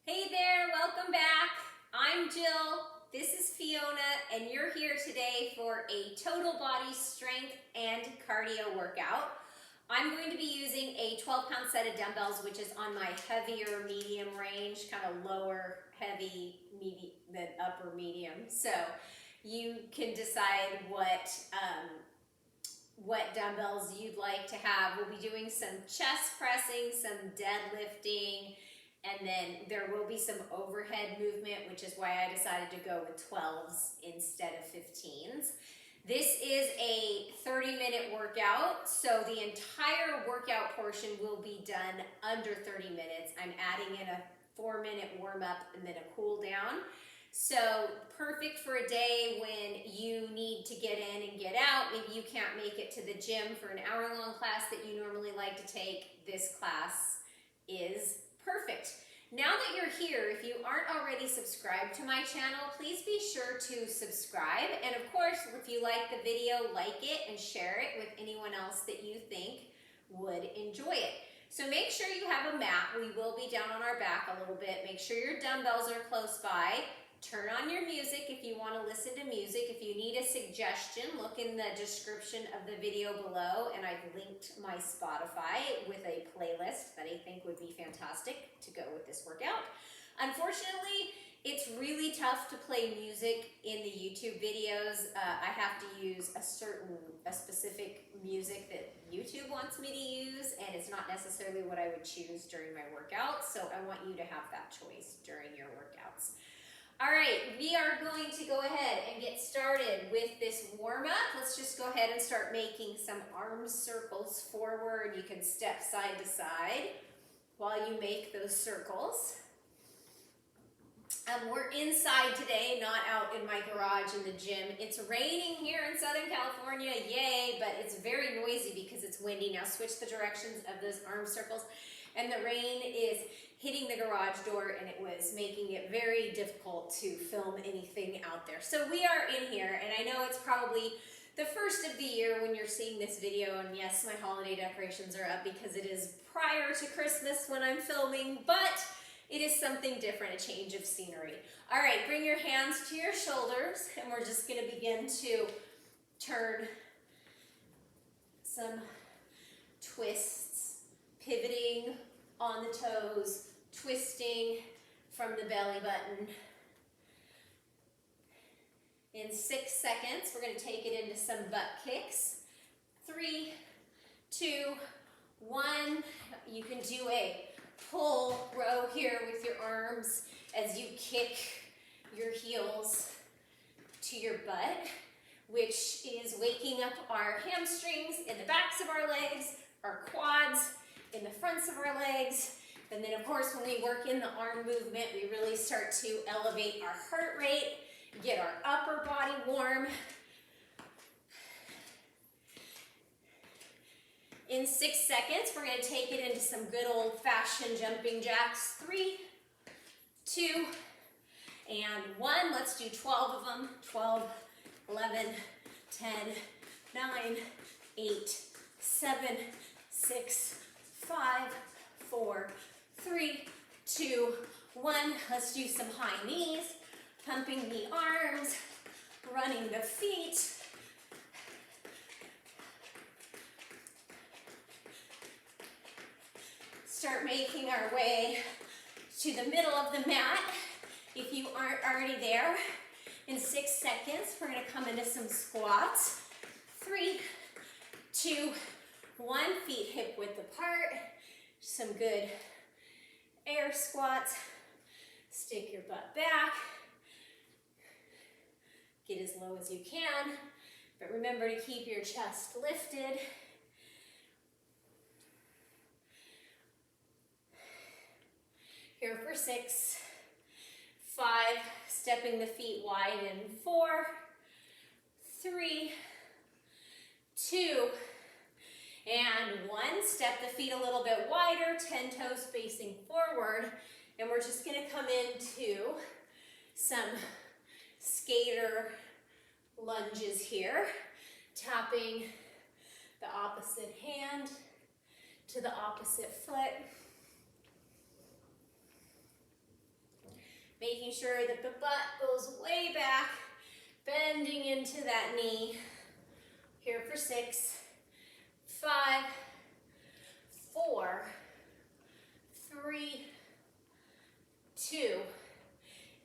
Hey there, welcome back. I'm Jill, this is Fiona, and you're here today for a total body strength and cardio workout. I'm going to be using a 12-pound set of dumbbells, which is on my heavier medium range, kind of lower heavy than upper medium. So you can decide what dumbbells you'd like to have. We'll be doing some chest pressing, some deadlifting, and then there will be some overhead movement, which is why I decided to go with 12s instead of 15s. This is a 30-minute workout, so the entire workout portion will be done under 30 minutes. I'm adding in a 4-minute warm-up and then a cool down. So perfect for a day when you need to get in and get out. Maybe you can't make it to the gym for an hour-long class that you normally like to take. This class is perfect. Now that you're here, if you aren't already subscribed to my channel, please be sure to subscribe. And of course, if you like the video, like it and share it with anyone else that you think would enjoy it. So make sure you have a mat. We will be down on our back a little bit. Make sure your dumbbells are close by. Turn on your music if you want to listen to music. If you need a suggestion, look in the description of the video below, and I've linked my Spotify with a playlist that I think would be fantastic to go with this workout. Unfortunately, it's really tough to play music in the YouTube videos. I have to use a specific music that YouTube wants me to use, and it's not necessarily what I would choose during my workout, so I want you to have that choice during your workouts. All right, we are going to go ahead and get started with this warm-up. Let's just go ahead and start making some arm circles forward. You can step side to side while you make those circles. We're inside today, not out in my garage in the gym. It's raining here in Southern California, yay, but it's very noisy because it's windy. Now switch the directions of those arm circles. And the rain is hitting the garage door, and it was making it very difficult to film anything out there. So we are in here, and I know it's probably the first of the year when you're seeing this video, and yes, my holiday decorations are up because it is prior to Christmas when I'm filming, but it is something different, a change of scenery. All right, bring your hands to your shoulders, and we're just gonna begin to turn some twists, pivoting on the toes, twisting from the belly button. In 6 seconds, we're going to take it into some butt kicks. 3, 2, 1. You can do a pull row here with your arms as you kick your heels to your butt, which is waking up our hamstrings in the backs of our legs, our quads in the fronts of our legs. And then of course, when we work in the arm movement, we really start to elevate our heart rate, get our upper body warm. In 6 seconds, we're going to take it into some good old-fashioned jumping jacks. 3, 2, and 1. Let's do 12 of them. 12, 11, 10, 9, 8, 7, 6, 5, 4, 3, 2, 1. Let's do some high knees, pumping the arms, running the feet. Start making our way to the middle of the mat. If you aren't already there, in 6 seconds, we're going to come into some squats. 3, 2, 1, feet hip width apart. Some good air squats. Stick your butt back. Get as low as you can, but remember to keep your chest lifted. Here for 6, 5, stepping the feet wide in 4, 3, 2, and 1. Step the feet a little bit wider, 10 toes facing forward, and we're just going to come into some skater lunges here, tapping the opposite hand to the opposite foot. making sure that the butt goes way back, bending into that knee. Here for 6, 5, 4, 3, 2,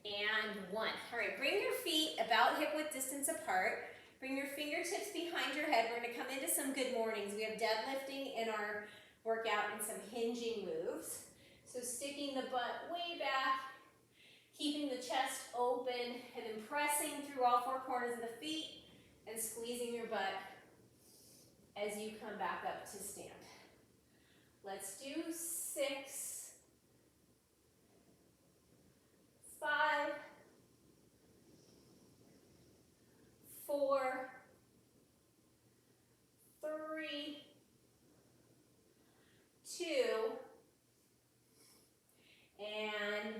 and 1. All right, bring your feet about hip-width distance apart. Bring your fingertips behind your head. We're going to come into some good mornings. We have deadlifting in our workout and some hinging moves. So sticking the butt way back, keeping the chest open, and then pressing through all 4 corners of the feet and squeezing your butt as you come back up to stand. Let's do 6, 5, 4, 3, 2, and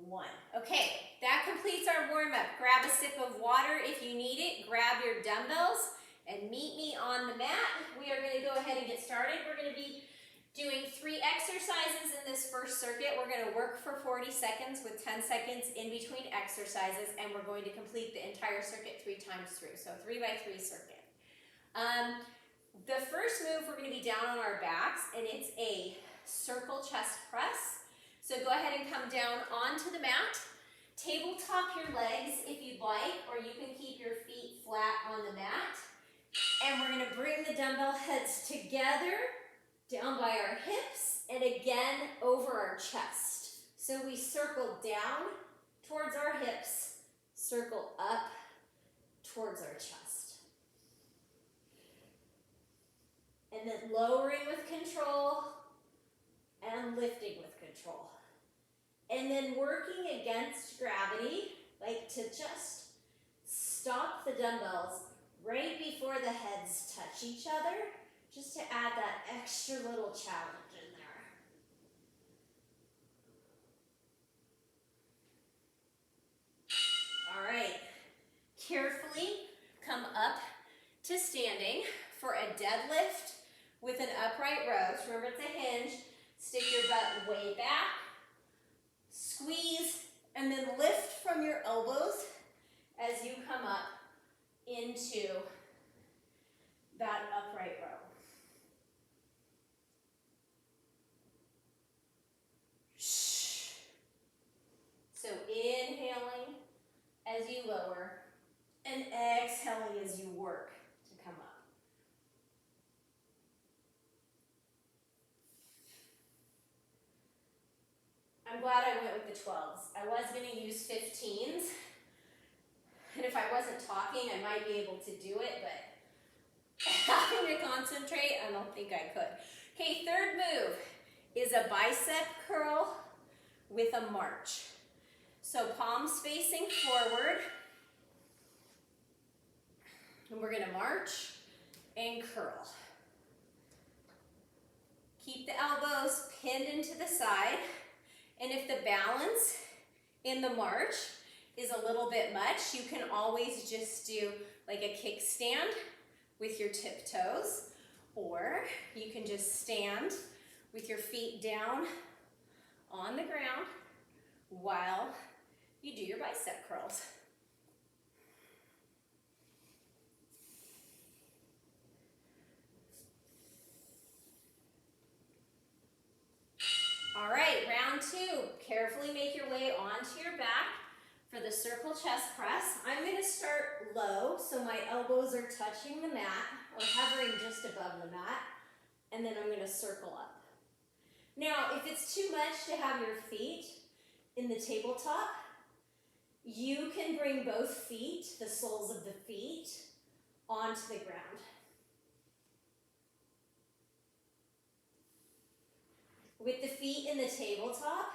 1. Okay, that completes our warm-up. Grab a sip of water if you need it. Grab your dumbbells and meet me on the mat. We are going to go ahead and get started. We're going to be doing 3 exercises in this first circuit. We're going to work for 40 seconds with 10 seconds in between exercises, and we're going to complete the entire circuit 3 times through. So 3 by 3 circuit. The first move, we're going to be down on our backs, and it's a circle chest press. So go ahead and come down onto the mat. Tabletop your legs if you'd like, or you can keep your feet flat on the mat. And we're going to bring the dumbbell heads together, down by our hips, and again over our chest. So we circle down towards our hips, circle up towards our chest. And then lowering with control and lifting with control. And then working against gravity, like to just stop the dumbbells right before the heads touch each other, just to add that extra little challenge in there. All right, carefully come up to standing for a deadlift with an upright row. So remember, it's a hinge. Stick your butt way back, squeeze, and then lift from your elbows as you come up into that upright row. So inhaling as you lower and exhaling as you work to come up. I'm glad I went with the 12s. I was going to use 15s. And if I wasn't talking, I might be able to do it, but having to concentrate, I don't think I could. Okay, third move is a bicep curl with a march. So palms facing forward. And we're going to march and curl. Keep the elbows pinned into the side. And if the balance in the march is a little bit much, you can always just do like a kickstand with your tiptoes, or you can just stand with your feet down on the ground while you do your bicep curls. All right, round 2. Carefully make your way onto your back for the circle chest press. I'm going to start low, so my elbows are touching the mat or hovering just above the mat, and then I'm going to circle up. Now, if it's too much to have your feet in the tabletop, you can bring both feet, the soles of the feet, onto the ground. With the feet in the tabletop,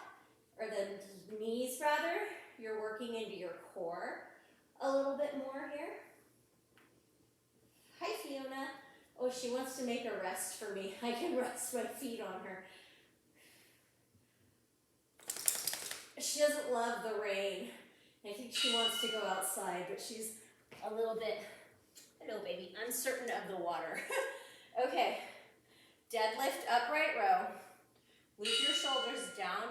or the knees rather, you're working into your core a little bit more here. Hi, Fiona. Oh, she wants to make a rest for me. I can rest my feet on her. She doesn't love the rain. I think she wants to go outside, but she's a little bit, hello baby, uncertain of the water. Okay, deadlift upright row. Loop your shoulders down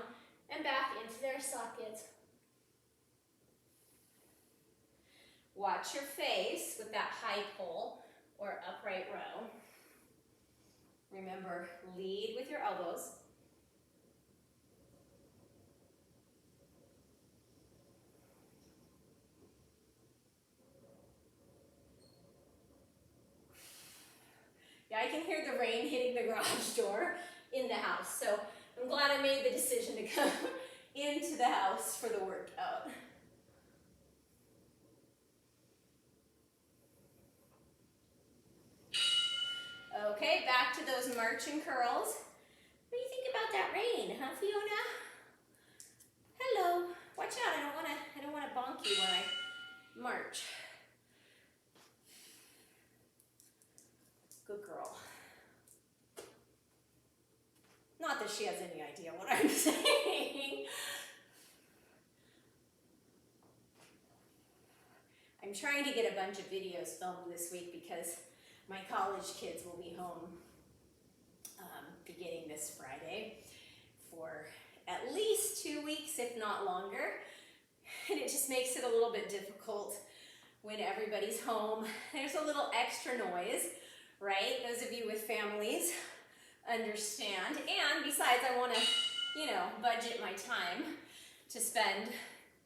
and back into their sockets. Watch your face with that high pull or upright row. Remember, lead with your elbows. Yeah, I can hear the rain hitting the garage door in the house, so I'm glad I made the decision to come into the house for the workout. Okay, back to those marching curls. What do you think about that rain, huh, Fiona? Hello. Watch out, I don't wanna bonk you when I march. Good girl. Not that she has any idea what I'm saying. I'm trying to get a bunch of videos filmed this week because my college kids will be home beginning this Friday for at least 2 weeks, if not longer. And it just makes it a little bit difficult when everybody's home. There's a little extra noise, right? Those of you with families understand. And besides, I want to, budget my time to spend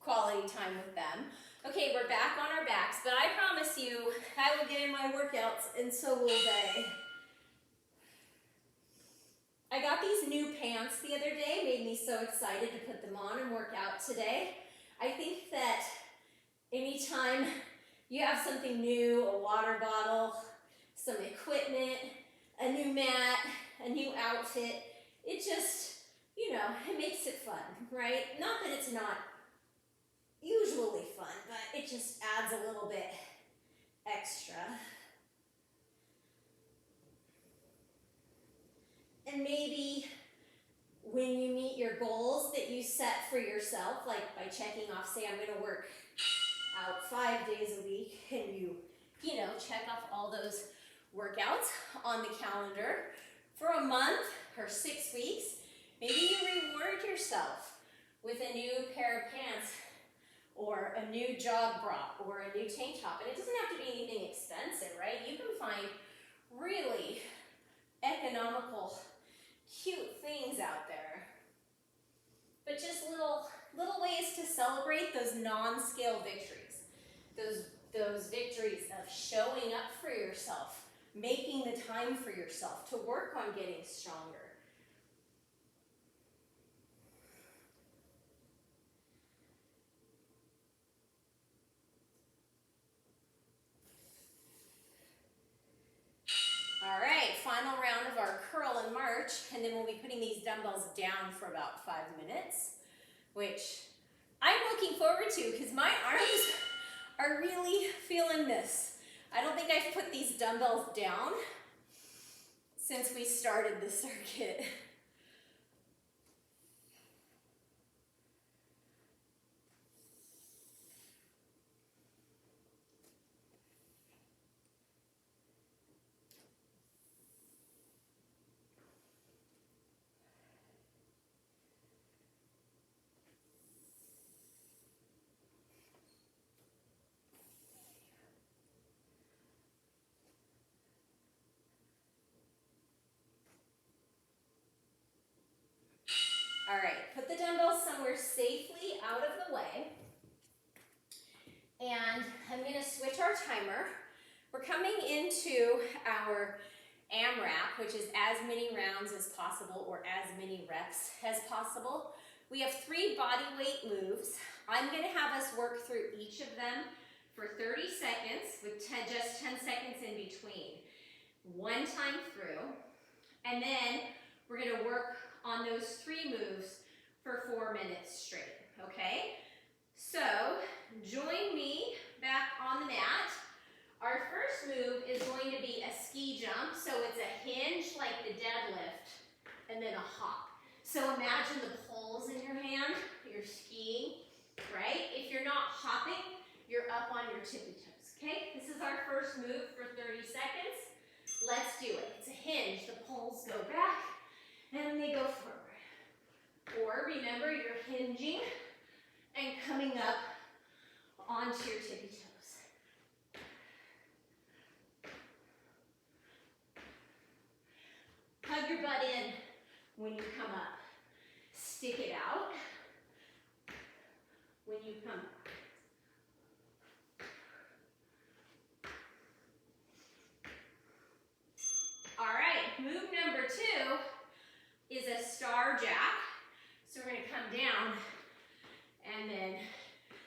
quality time with them. Okay, we're back on our backs, but I promise you, I will get in my workouts, and so will they. I got these new pants the other day, made me so excited to put them on and work out today. I think that anytime you have something new, a water bottle, some equipment, a new mat, a new outfit, it just, it makes it fun, right? Not that it's not usually fun, but it just adds a little bit extra. And maybe when you meet your goals that you set for yourself, like by checking off, say I'm going to work out 5 days a week, and you check off all those workouts on the calendar for a month or 6 weeks, maybe you reward yourself with a new pair of pants or a new jog bra or a new tank top. And it doesn't have to be anything expensive, right? You can find really economical, cute things out there. But just little ways to celebrate those non-scale victories. Those victories of showing up for yourself, making the time for yourself to work on getting stronger. All right, final round of our curl and march, and then we'll be putting these dumbbells down for about 5 minutes, which I'm looking forward to because my arms are really feeling this. I don't think I've put these dumbbells down since we started the circuit. All right, put the dumbbells somewhere safely out of the way. And I'm going to switch our timer. We're coming into our Amrap, which is as many rounds as possible or as many reps as possible. We have 3 body weight moves. I'm going to have us work through each of them for 30 seconds with just 10 seconds in between. One time through. And then we're going to work on those 3 moves for 4 minutes straight, okay? So, join me back on the mat. Our first move is going to be a ski jump, so it's a hinge like the deadlift, and then a hop. So imagine the poles in your hand, you're skiing, right? If you're not hopping, you're up on your tippy toes, okay? This is our first move for 30 seconds. Let's do it. It's a hinge, the poles go back, and they go forward. Or remember, you're hinging and coming up onto your tippy toes. out when you come back. All right, move number 2 is a star jack. So we're gonna come down and then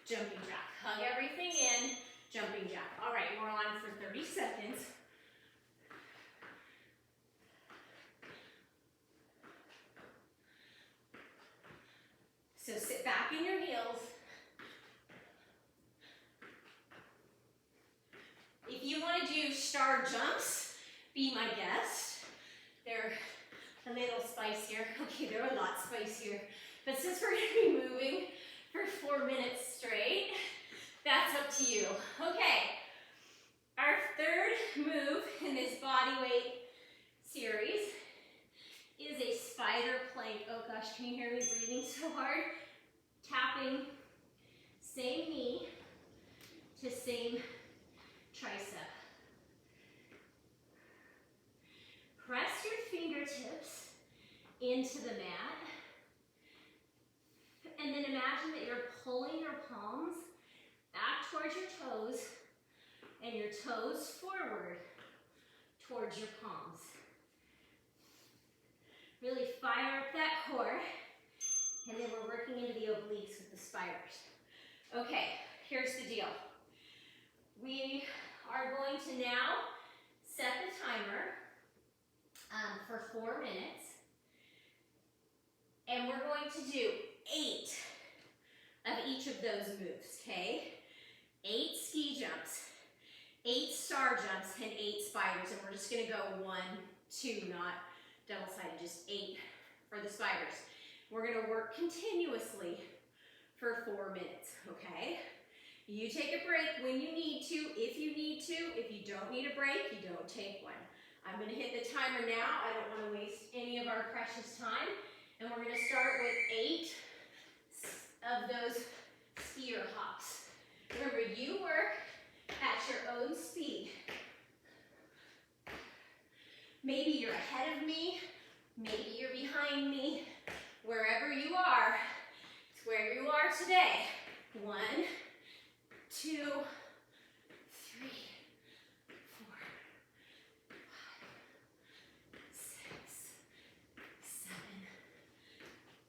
jumping jack. Hug everything in, jumping jack. All right, we're on for 30 seconds. So sit back in your heels. If you want to do star jumps, be my guest. They're a little spicier. Okay, they're a lot spicier. But since we're going to be moving for 4 minutes straight, that's up to you. Okay, our third move in this body weight series is a spider plank. Oh gosh, can you hear me breathing so hard? Tapping same knee to same tricep. Press your fingertips into the mat. And then imagine that you're pulling your palms back towards your toes and your toes forward towards your palms. Really fire up that core, and then we're working into the obliques with the spiders. Okay, here's the deal. We are going to now set the timer for 4 minutes, and we're going to do 8 of each of those moves, okay? 8 ski jumps, 8 star jumps, and 8 spiders, and we're just gonna go 1, 2, not double-sided, just 8 for the spiders. We're gonna work continuously for 4 minutes, okay? You take a break when you need to, if you need to. If you don't need a break, you don't take one. I'm gonna hit the timer now. I don't wanna waste any of our precious time. And we're gonna start with 8 of those skier hops. Remember, you work at your own speed. Maybe you're ahead of me, maybe you're behind me. Wherever you are, it's where you are today. 1, 2, 3, 4, 5, 6, 7,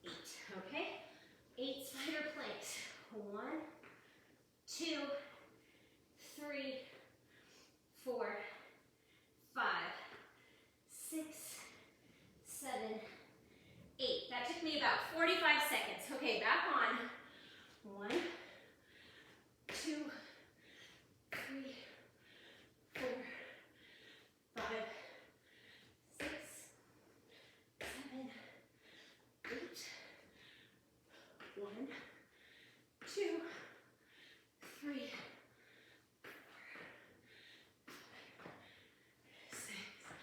8. Okay? 8 spider planks. 1, 2, 3, 4, 5, 6, 7, 8. That took me about 45 seconds. Okay, back on. 1, 2, 3, 4, 5, 6, 7, 8. 1, 2, 3, 4, 5, 6, 7,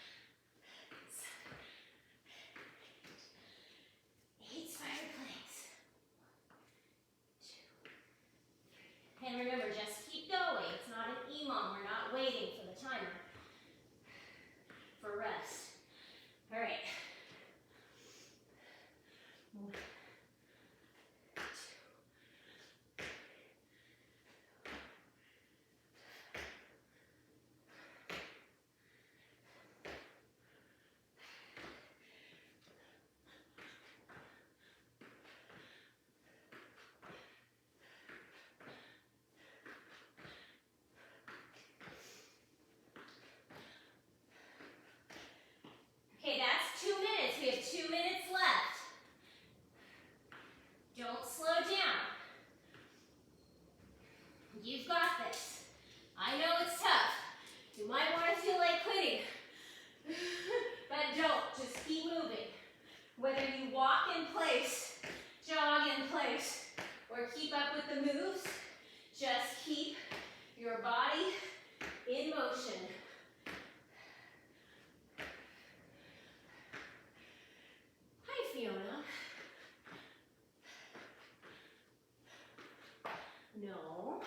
8 spider planks. 1, 2, 3. And remember, just keep going. It's not an EMOM. We're not waiting for the timer for rest. All right. 1, 2. Okay, that's 2 minutes. We have 2 minutes left. Don't slow down. You've got this. I know it's tough. You might want to feel like quitting, but don't. Just keep moving. Whether you walk in place, jog in place, or keep up with the moves, just keep your body in motion. Hi, Fiona. No.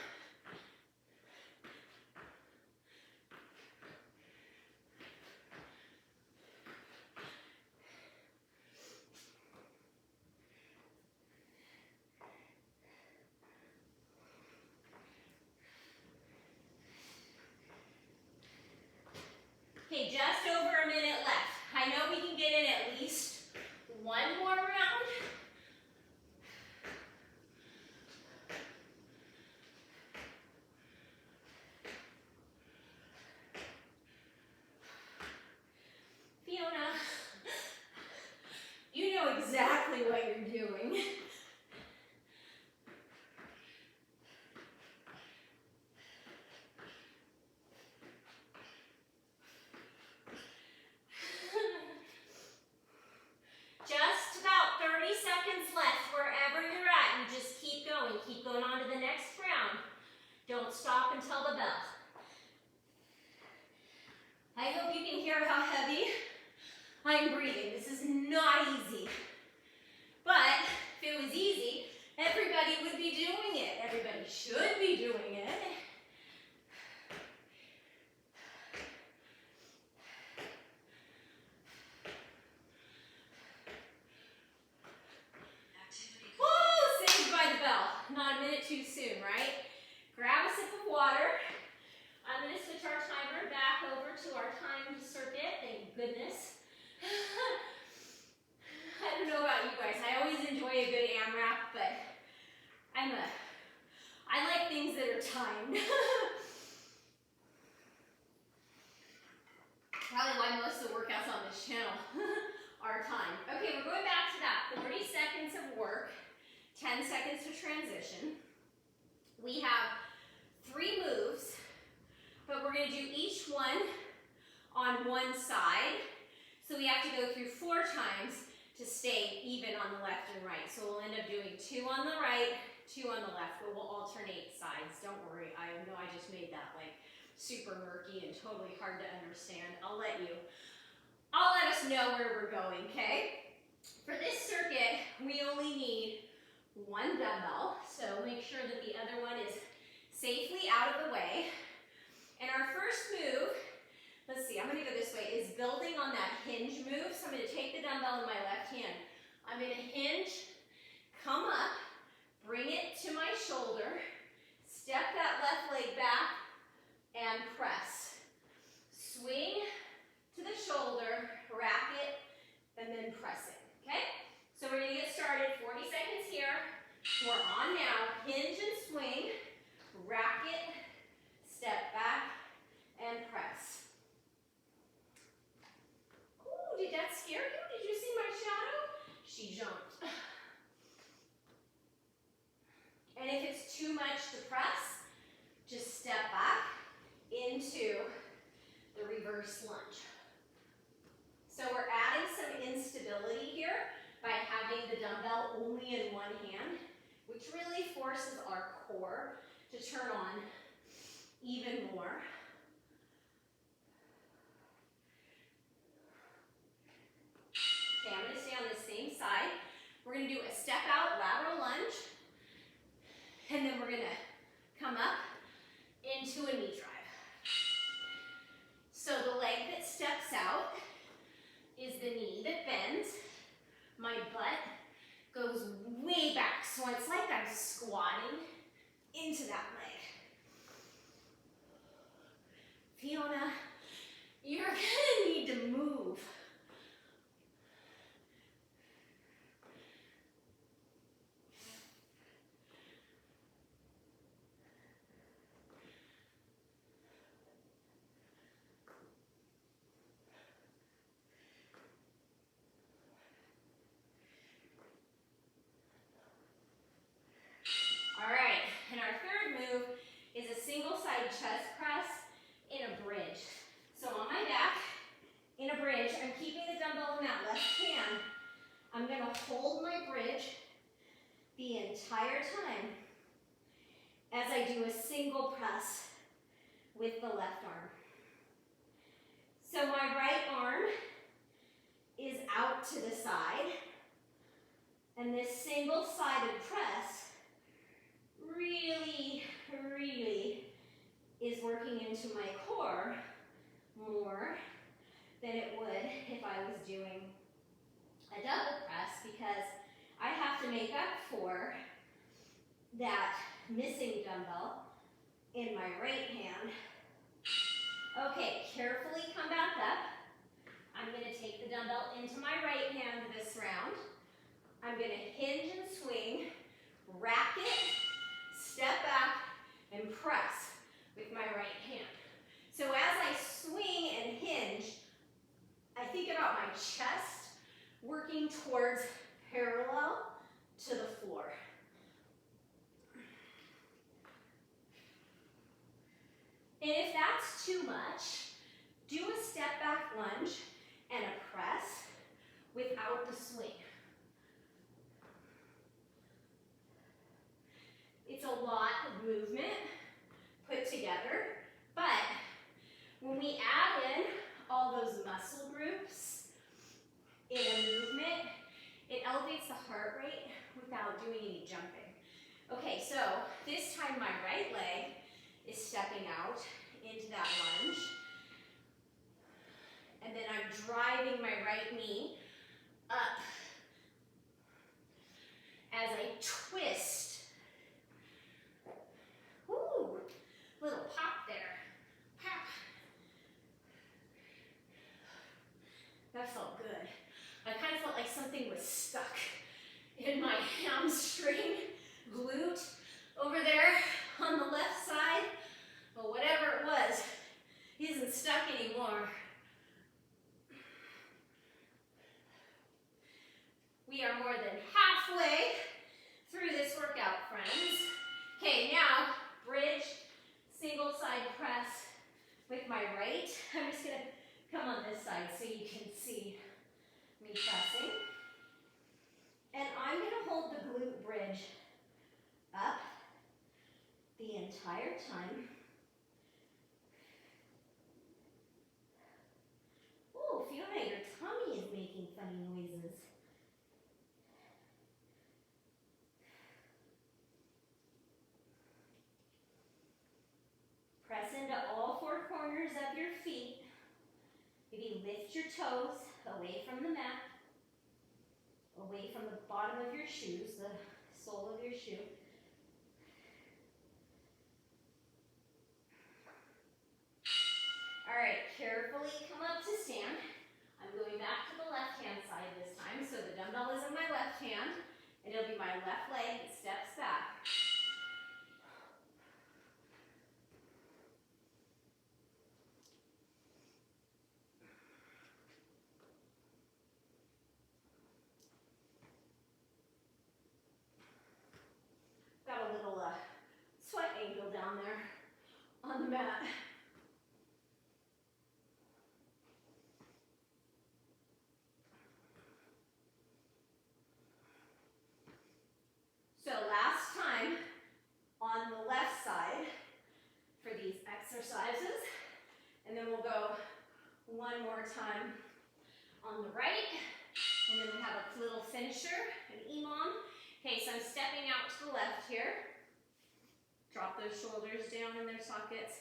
Okay, just over a minute left. I know we can get in at least one more round. Fiona, you know exactly what you're doing. Just about 30 seconds left wherever you're at. You just keep going. Keep going on to the next round. Don't stop until the bell. I hope you can hear how heavy I'm breathing. This is not easy. But if it was easy, everybody would be doing it. Everybody should be doing it. Woo! Saved by the bell. Not a minute too soon, right? Grab a sip of water. I'm going to switch our timer back over to our timed circuit. Thank goodness. I don't know about you guys. I always enjoy a good Amrap, but I like things that are timed. Probably why most of the workouts on this channel are timed. Okay, we're going back to that 40 seconds of work, 10 seconds to transition. We have 3 moves, but we're going to do each one on one side. So we have to go through 4 times to stay even on the left and right. So we'll end up doing 2 on the right, 2 on the left, but we'll alternate sides. Don't worry, I know I just made that like super murky and totally hard to understand. I'll let us know where we're going, okay? For this circuit, we only need 1 dumbbell, so make sure that the other one is safely out of the way. And our first move, let's see, I'm gonna go this way, is building on that hinge move. So I'm gonna take the dumbbell in my left hand. I'm gonna hinge, come up, bring it to my shoulder, step that left leg back, and press. Swing to the shoulder, rack it, and then press it, okay? So we're gonna get started, 40 seconds here. We're on now, hinge and swing, rack it, step back, and press. Ooh, did that scare you? Did you see my shadow? She jumped. And if it's too much to press, just step back into the reverse lunge. So we're adding some instability here by having the dumbbell only in one hand, which really forces our core to turn on even more. Okay, I'm going to stay on the same side. We're going to do a step out lateral lunge, and then we're going to come up into a knee drive. So the leg that steps out is the knee that bends. My butt goes way back, so it's like I'm squatting into that leg. Fiona, you're gonna need to move. All right, and our third move is a single side chest press in a bridge. So on my back, in a bridge, I'm keeping the dumbbell in that left hand. I'm gonna hold my bridge the entire time as I do a single press with the left arm. So my right arm is out to the side, and this single-sided press really, really is working into my core more than it would if I was doing a double press, because I have to make up for that missing dumbbell in my right hand. Okay, carefully come back up. I'm going to take the dumbbell into my right hand this round. I'm going to hinge and swing, rack it, step back, and press with my right hand. So as I swing and hinge, I think about my chest working towards parallel to the floor. And if that's too much, do a step back lunge and a press without the swing. It's a lot of movement put together, but when we add in all those muscle groups in a movement, it elevates the heart rate without doing any jumping. Okay, so this time my right leg is stepping out into that lunge, and then I'm driving my right knee up as I twist. Woo, little pop there. Pop. That felt good. I kind of felt like something was stuck in my hamstring, glute over there on the left side, but whatever it was, isn't stuck anymore. We are more than halfway through this workout, friends. Okay, now bridge, single side press with my right. I'm just gonna come on this side so you can see me pressing. And I'm gonna hold the glute bridge up the entire time. Oh, Fiona, your tummy is making funny noises. Press into all four corners of your feet. Maybe lift your toes away from the mat, away from the bottom of your shoes, the sole of your shoe. All right, carefully come up to stand. I'm going back to the left-hand side this time, so the dumbbell is in my left hand, and it'll be my left leg that steps back. Got a little sweat angle down there on the mat. So last time on the left side for these exercises, and then we'll go one more time on the right, and then we have a little finisher, an EMOM. Okay, so I'm stepping out to the left here. Drop those shoulders down in their sockets.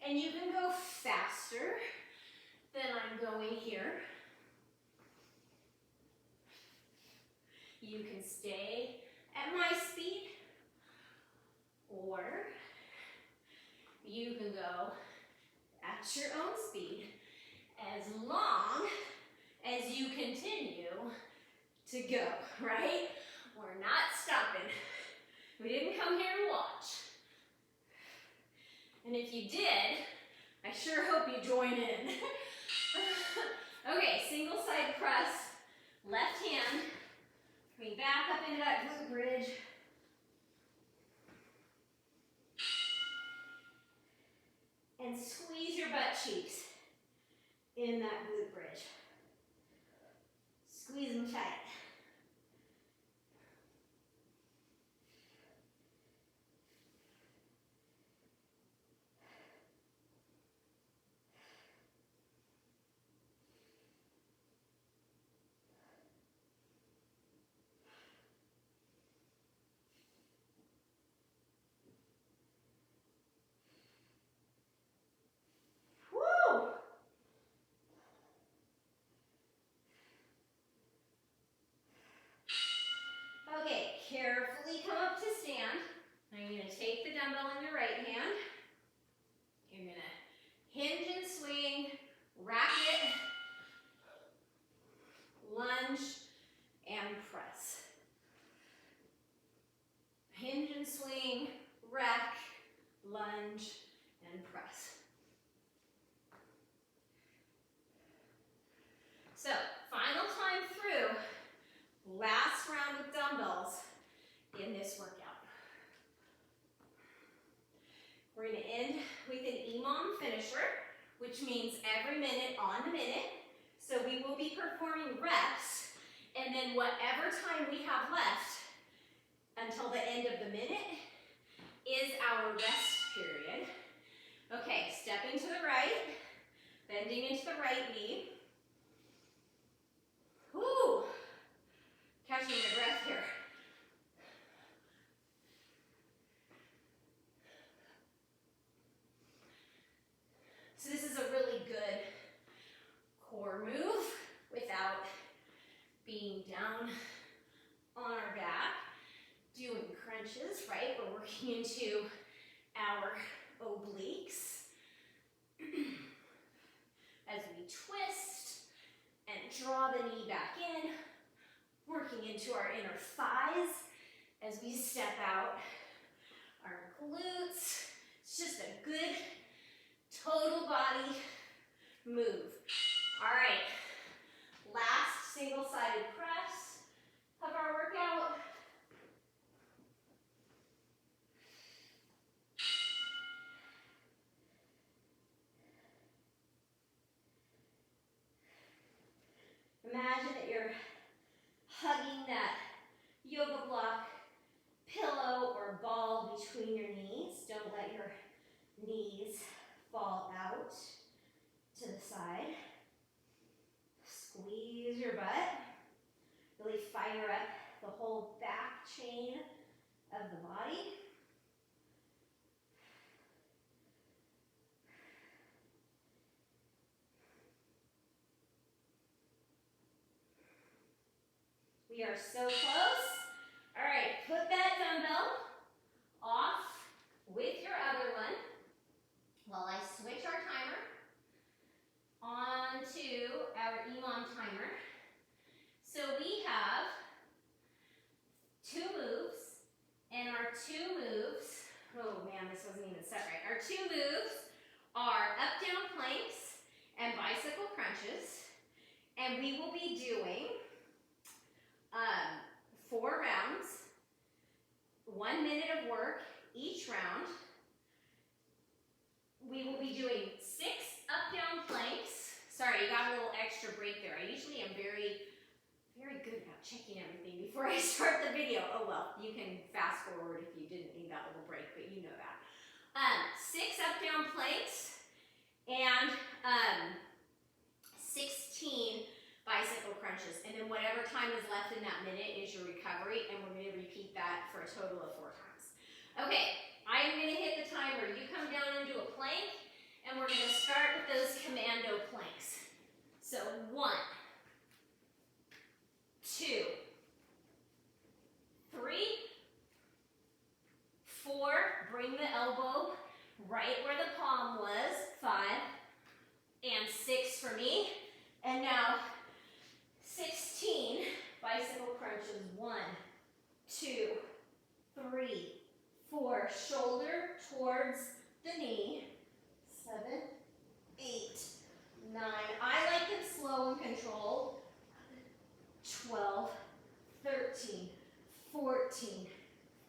And you can go faster than I'm going here. You can stay at my speed, or you can go at your own speed, as long as you continue to go, right? We're not stopping. We didn't come here to watch. And if you did, I sure hope you join in. Okay, single side press, left hand, coming back up into that glute bridge. And squeeze your butt cheeks in that glute bridge. Squeeze them tight. carefully come up to stand. Now you're going to take the dumbbell in your right hand. You're going to hinge and swing, rack it, lunge, and press. Hinge and swing, rack, lunge, and press. So, final time through, last round with dumbbells in this workout. We're going to end with an EMOM finisher, which means every minute on the minute. So we will be performing reps, and then whatever time we have left until the end of the minute is our rest period. Okay, stepping to the right, bending into the right knee. Whoo! Catching your breath here. So this is a really good core move without being down on our back, doing crunches, right? We're working into our obliques as we twist and draw the knee back in, working into our inner thighs as we step out our glutes. It's just a good total body move. All right, last single-sided press of our workout. Imagine that you're hugging that yoga block pillow or ball between your knees. Don't let your knees fall out to the side. Squeeze your butt. Really fire up the whole back chain of the body. We are so close. All right, put that dumbbell off with your other one while I switch our timer onto our EMOM timer. So we have 2 moves, and our 2 moves, oh man, this wasn't even set right. Our 2 moves are up, down planks and bicycle crunches, and we will be doing 4 rounds, 1 minute of work each round. We will be doing 6 up, down planks. Sorry, you got a little extra break there. I usually am very good about checking everything before I start the video. Oh well, you can fast forward if you didn't need that little break, but you know that. 6 up, down planks and 16 bicycle crunches, and then whatever time is left in that minute is your recovery, and we're going to repeat that for a total of 4 times. Okay, I am going to hit the timer. You come down and do a plank, and we're going to start with those commando planks. So 1, 2, 3, 4, bring the elbow right where the palm was, 5, and 6 for me, and now 16 bicycle crunches. 1, 2, 3, 4. Shoulder towards the knee. 7, 8, 9. I like it slow and controlled. 12, 13, 14,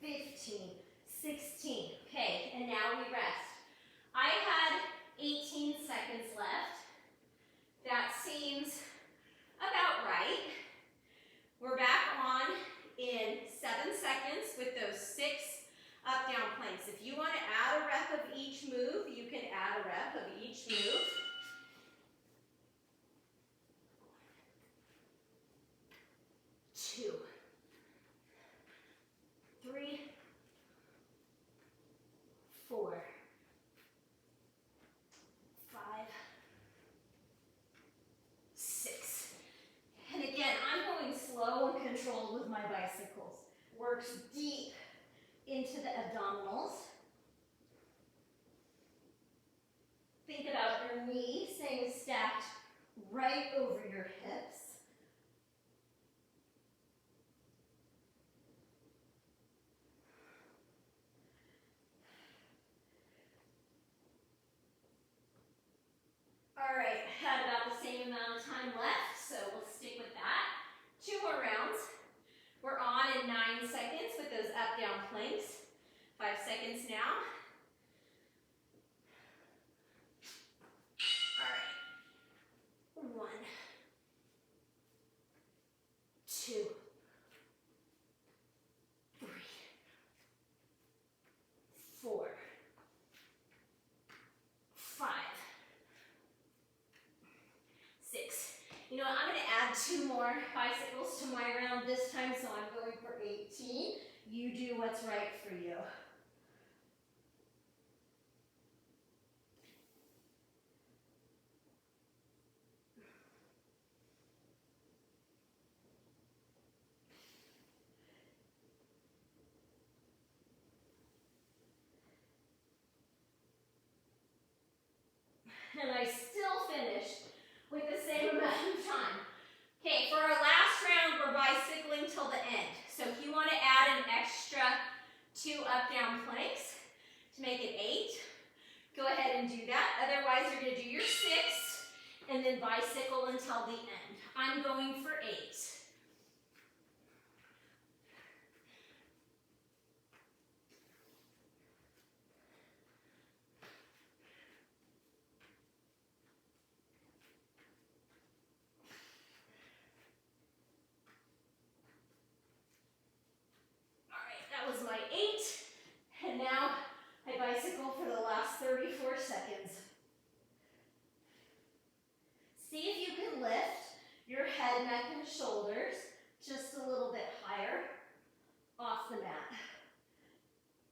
15, 16. Okay, and now we rest. I had 18 seconds left. That seems about right. We're back on in 7 seconds with those 6 up, down planks. If you want to add a rep of each move, you can add a rep of the abdominals. Think about your knee staying stacked right over your hips. All right, had about the same amount of time left, so we'll stick with that. 2 more rounds. We're on in 9 seconds with those up-down planks. 5 seconds now. All right. 1, 2, 3, 4, 5, 6. You know what, I'm going to add 2 more bicycles to my round this time, so I'm going for 18. You do what's right for you. And I still finished with the same amount of time. Okay, for our last round, we're bicycling till the end. So if you want to add an extra 2 up-down planks to make it 8, go ahead and do that. Otherwise, you're going to do your 6 and then bicycle until the end. I'm going for 8. That was my 8, and now I bicycle for the last 34 seconds. See if you can lift your head, neck, and shoulders just a little bit higher off the mat.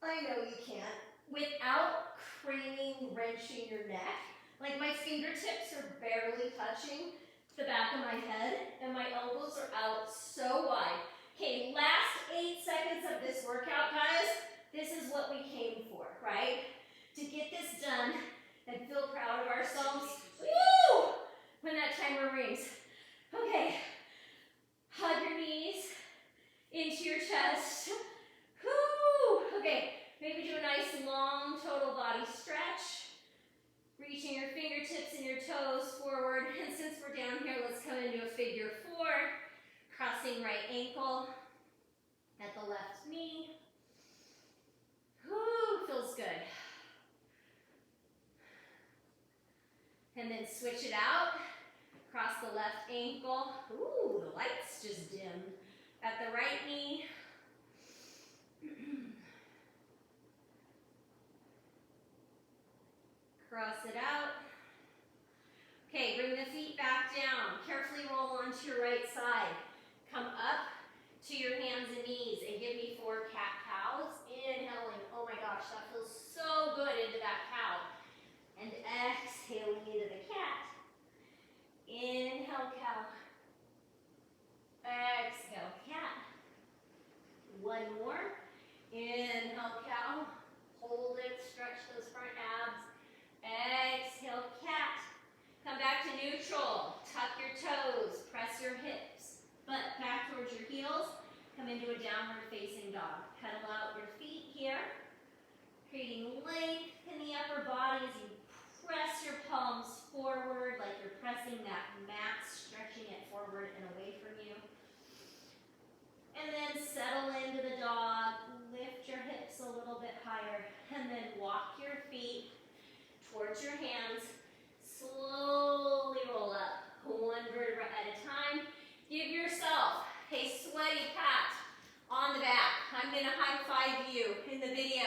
I know you can. Without craning, wrenching your neck. Like my fingertips are barely touching the back of my head, and my elbows are out so wide. Okay, last 8 seconds of this workout, guys. This is what we came for, right? To get this done and feel proud of ourselves. Woo! When that timer rings. Okay, hug your knees into your chest. Woo! Okay, maybe do a nice long total body stretch. Reaching your fingertips and your toes forward. And since we're down here, let's come into a figure 4. Crossing right ankle at the left knee. Whew, feels good. And then switch it out. Cross the left ankle. Ooh, the lights just dimmed. At the right knee. Cross it out. Okay, bring the feet back down. Carefully roll onto your right side. Come up to your hands and knees and give me 4 cat-cows. Inhaling. Oh my gosh, that feels so good into that cow. And exhaling into the cat. Inhale, cow. Exhale, cat. 1 more. Inhale, cow. Hold it, stretch those front abs. Exhale, cat. Come back to neutral. Tuck your toes. Press your hips. Butt back towards your heels. Come into a downward facing dog. Pedal out your feet here. Creating length in the upper body as you press your palms forward like you're pressing that mat, stretching it forward and away from you. And then settle into the dog. Lift your hips a little bit higher. And then walk your feet towards your hands. Slowly roll up. 1 vertebra at a time. Give yourself a sweaty pat on the back. I'm going to high-five you in the video.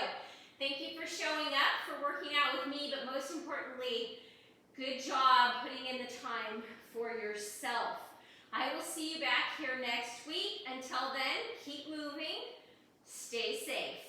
Thank you for showing up, for working out with me, but most importantly, good job putting in the time for yourself. I will see you back here next week. Until then, keep moving, stay safe.